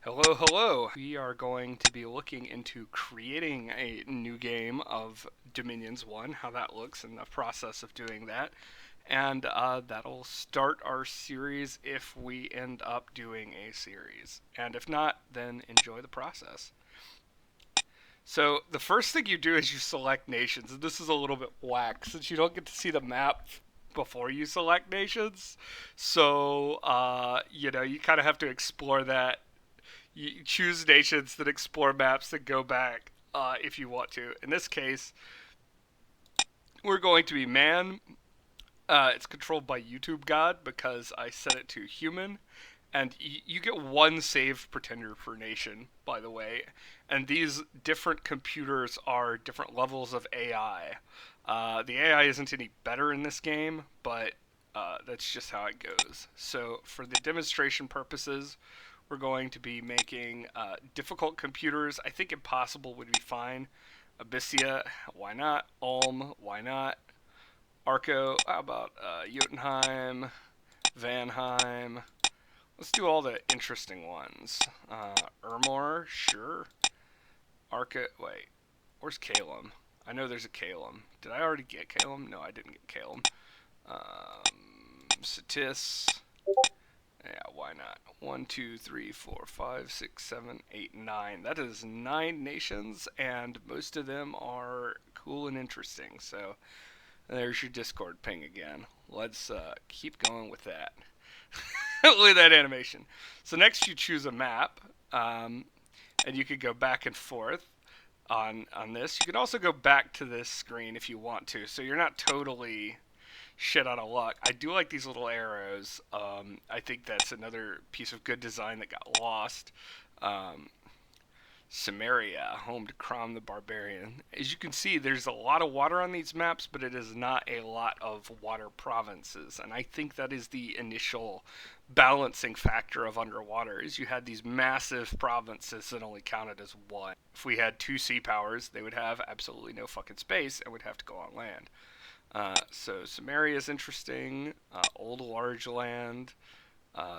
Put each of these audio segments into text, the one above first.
Hello, hello. We are going to be looking into creating a new game of Dominions 1, how that looks in the process of doing that. And that'll start our series if we end up doing a series. And if not, then enjoy the process. So the first thing you do is you select nations. And this is a little bit whack since you don't get to see the map before you select nations. So, you kind of have to explore that. You choose nations that explore maps that go back if you want to. In this case, we're going to be man. It's controlled by YouTube God because I set it to human. And you get one saved pretender per nation, by the way. And these different computers are different levels of AI. The AI isn't any better in this game, but that's just how it goes. So, for the demonstration purposes, we're going to be making difficult computers. I think impossible would be fine. Abyssia, why not? Ulm, why not? Arco, how about Jotunheim, Vanheim? Let's do all the interesting ones. Ermor, sure. Arca, wait, where's Calum? I know there's a Calum. Did I already get Calum? No, I didn't get Calum. Satis. Yeah, why not? 1, 2, 3, 4, 5, 6, 7, 8, 9. That is 9 nations, and most of them are cool and interesting. So there's your Discord ping again. Let's keep going with that. Look at that animation. So next you choose a map, and you could go back and forth on this. You can also go back to this screen if you want to, so you're not totally shit out of luck. I do like these little arrows. I think that's another piece of good design that got lost. Um, Samaria, home to Crom the Barbarian. As you can see, there's a lot of water on these maps, but it is not a lot of water provinces. And I think that is the initial balancing factor of underwater, is you had these massive provinces that only counted as one. If we had 2 sea powers, they would have absolutely no fucking space and would have to go on land. So Samaria is interesting. Old Large Land,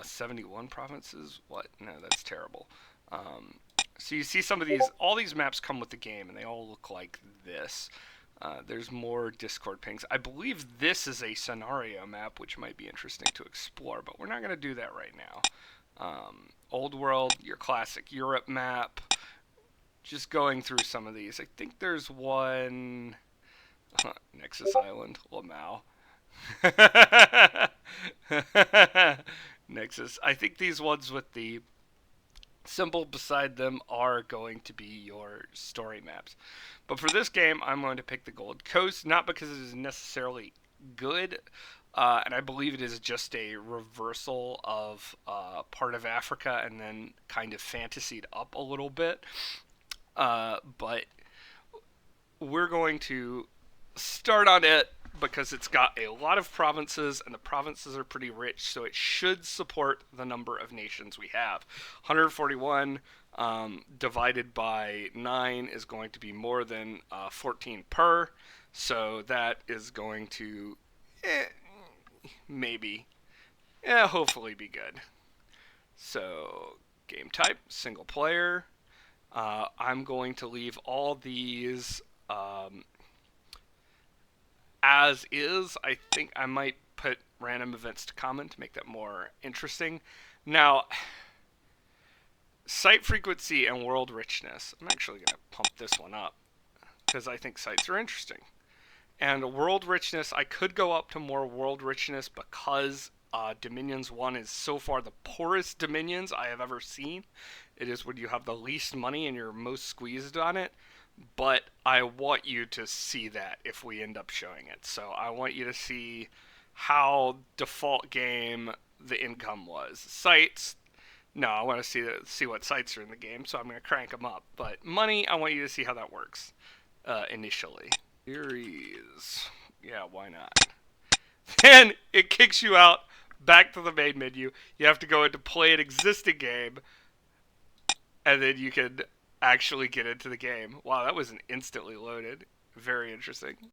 71 provinces. What? No, that's terrible. So you see some of these. All these maps come with the game, and they all look like this. There's more Discord pings. I believe this is a scenario map, which might be interesting to explore, but we're not going to do that right now. Old World, your classic Europe map. Just going through some of these. I think there's one. Nexus Island, Lamau. Nexus. I think these ones with the symbol beside them are going to be your story maps. But for this game, I'm going to pick the Gold Coast, not because it is necessarily good, and I believe it is just a reversal of part of Africa and then kind of fantasied up a little bit. But we're going to start on it because it's got a lot of provinces and the provinces are pretty rich, so it should support the number of nations we have. 141 divided by 9 is going to be more than 14 per, so that is going to maybe, hopefully be good. So game type, single player. I'm going to leave all these as is. I think I might put random events to common to make that more interesting. Now, site frequency and world richness. I'm actually going to pump this one up because I think sites are interesting. And world richness, I could go up to more world richness because Dominions 1 is so far the poorest Dominions I have ever seen. It is when you have the least money and you're most squeezed on it. But I want you to see that if we end up showing it. So I want you to see how default game the income was. Sites, no, I want to see what sites are in the game, so I'm going to crank them up. But money, I want you to see how that works initially. Series, yeah, why not? Then it kicks you out back to the main menu. You have to go into play an existing game, and then you can actually get into the game. Wow, that was an instantly loaded. Very interesting.